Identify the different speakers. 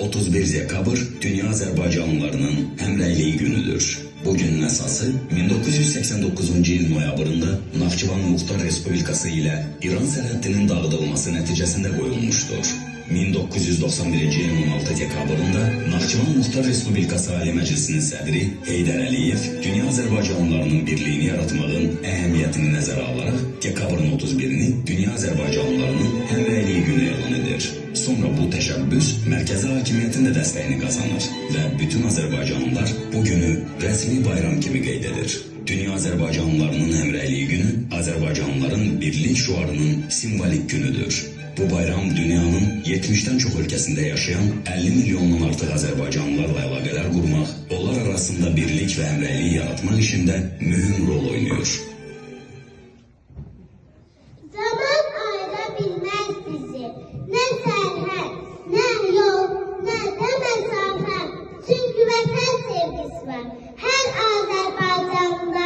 Speaker 1: 31 dekabr Dünya Azərbaycanlılarının həmrəyliyi günüdür. Bu günün əsası 1989-cu il noyabrında Naxçıvan Muxtar Respublikası ilə İran sərhəddinin dağıdılması nəticəsində qoyulmuşdur. 1991-ci ilin 16 dekabrında Naxçıvan Muxtar Respublikası Ali Məclisinin sədri Heydər Əliyev Dünya Azərbaycanlılarının birliyini yaratmağın əhəmiyyətini nəzərə alaraq dekabrın 31-ni Dünya Azərbaycanlılarının həmrəyliyi günü elan edir. Sonra bu təşəbbüs mərkəzi hakimiyyətin də dəstəyini qazanır və bütün Azərbaycanlılar bu günü rəsmi bayram kimi qeyd edir. Dünya Azərbaycanlılarının həmrəyliyi günü Azərbaycanlıların birlik şüarının simvolik günüdür. Bu bayram dünyanın 70'ten çox ölkəsində yaşayan 50 milyondan artıq Azərbaycanlılarla əlaqələr qurmaq, onlar arasında birlik və həmrəylik yaratmaq işində mühüm rol oynuyor.
Speaker 2: Zaman ayıra bilməz bizi, nə sərhəd, nə yol, nə də məsafə. Çünki vətən sevgisi var hər Azərbaycanlıda.